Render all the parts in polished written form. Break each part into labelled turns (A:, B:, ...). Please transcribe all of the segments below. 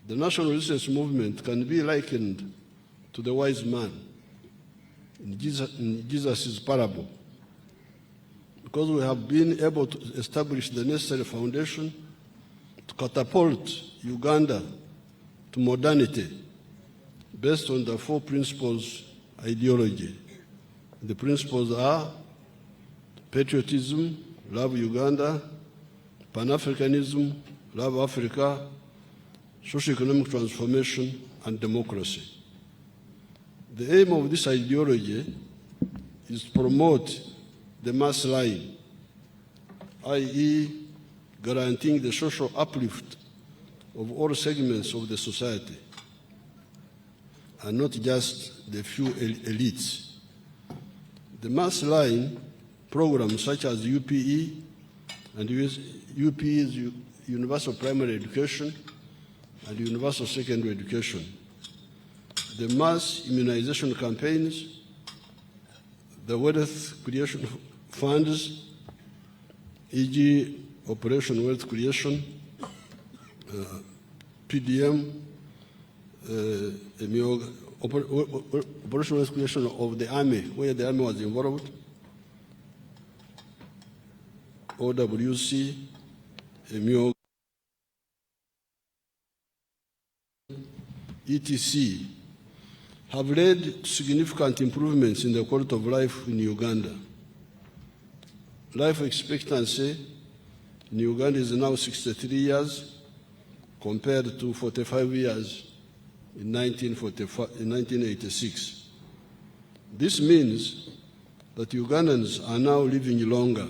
A: The national resistance movement can be likened to the wise man in Jesus' parable, because we have been able to establish the necessary foundation to catapult Uganda to modernity based on the 4 principles ideology. The principles are patriotism, love Uganda; Pan-Africanism, love Africa; socio-economic transformation, and democracy. The aim of this ideology is to promote the mass line, i.e., guaranteeing the social uplift of all segments of the society, and not just the few elites. The mass line programs such as UPE and UPE's Universal Primary Education and Universal Secondary Education, the mass immunization campaigns, the wealth creation funds, e.g. Operation Wealth Creation, PDM, Operation Wealth Creation of the Army, where the Army was involved, OWC, EMIOG, etc., have led to significant improvements in the quality of life in Uganda. Life expectancy in Uganda is now 63 years compared to 45 years in 1986. This means that Ugandans are now living longer.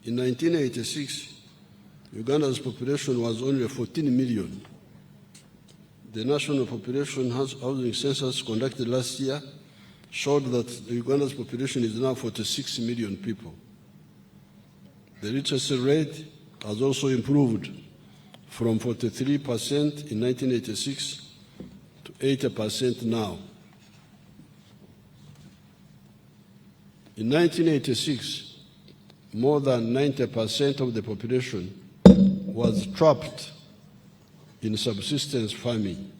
A: In 1986, Uganda's population was only 14 million. The National Population Housing Census conducted last year showed that Uganda's population is now 46 million people. The literacy rate has also improved from 43% in 1986 to 80% now. In 1986, more than 90% of the population was trapped in subsistence farming.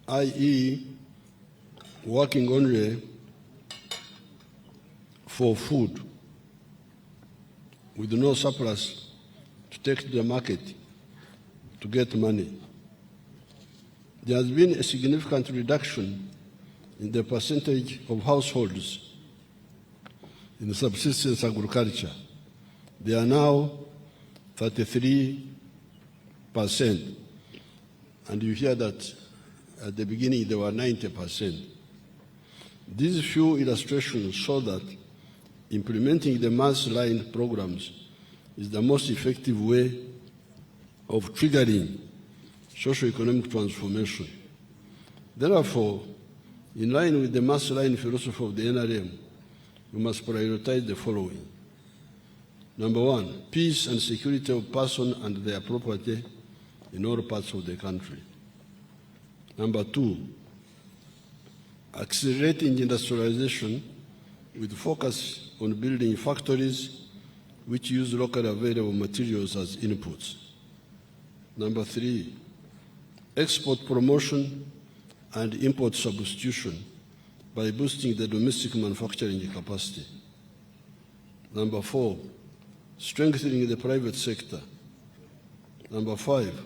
A: i.e., working only for food with no surplus to take to the market to get money. There has been a significant reduction in the percentage of households in subsistence agriculture. They are now 33%. And you hear that at the beginning they were 90%. These few illustrations show that implementing the mass line programs is the most effective way of triggering socio-economic transformation. Therefore, in line with the mass line philosophy of the NRM, we must prioritize the following. Number one, peace and security of persons and their property in all parts of the country. Number two, accelerating industrialization with focus on building factories which use locally available materials as inputs. Number three, export promotion and import substitution by boosting the domestic manufacturing capacity. Number four, strengthening the private sector. Number five,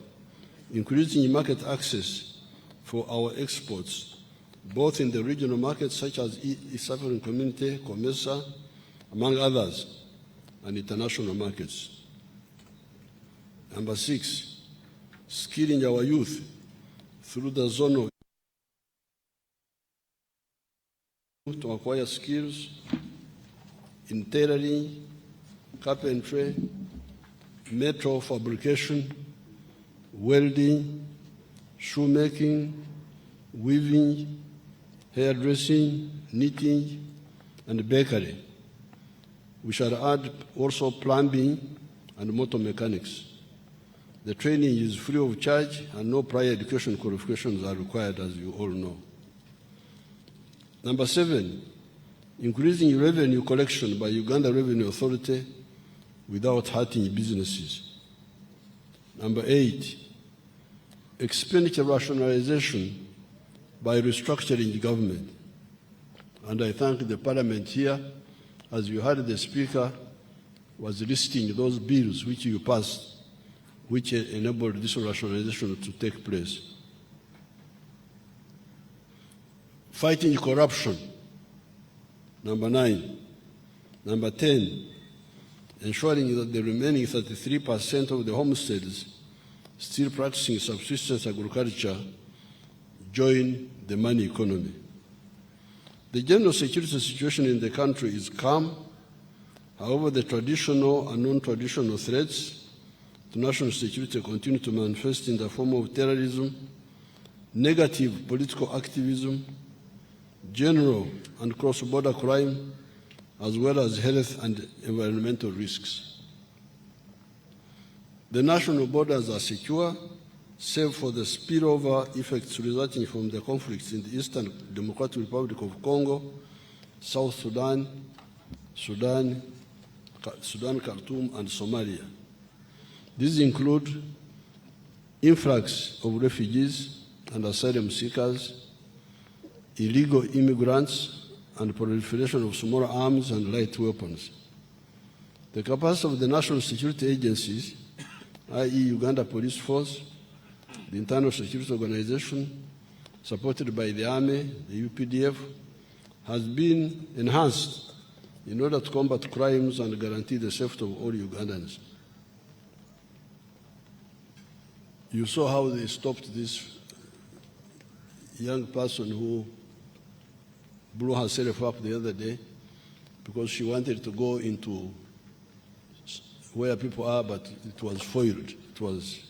A: increasing market access for our exports, both in the regional markets such as East African Community, COMESA, among others, and international markets. Number six, skilling our youth through the zone of to acquire skills in tailoring, carpentry, metal fabrication, welding, shoemaking, weaving, hairdressing, knitting, and bakery. We shall add also plumbing and motor mechanics. The training is free of charge and no prior education qualifications are required, as you all know. Number seven, increasing revenue collection by Uganda Revenue Authority without hurting businesses. Number 8, expenditure rationalization by restructuring the government. And I thank the Parliament here, as you heard the Speaker was listing those bills which you passed, which enabled this rationalization to take place. Fighting corruption, number 9. Number 10, ensuring that the remaining 33% of the homesteads still practicing subsistence agriculture join the money economy. The general security situation in the country is calm. However, the traditional and non-traditional threats to national security continue to manifest in the form of terrorism, negative political activism, general and cross-border crime, as well as health and environmental risks. The national borders are secure, save for the spillover effects resulting from the conflicts in the Eastern Democratic Republic of Congo, South Sudan, Sudan, Khartoum, and Somalia. These include influx of refugees and asylum seekers, illegal immigrants, and proliferation of small arms and light weapons. The capacity of the national security agencies, i.e. Uganda Police Force, the Internal Security Organization, supported by the Army, the UPDF, has been enhanced in order to combat crimes and guarantee the safety of all Ugandans. You saw how they stopped this young person who blew herself up the other day because she wanted to go into where people are, but it was foiled. It was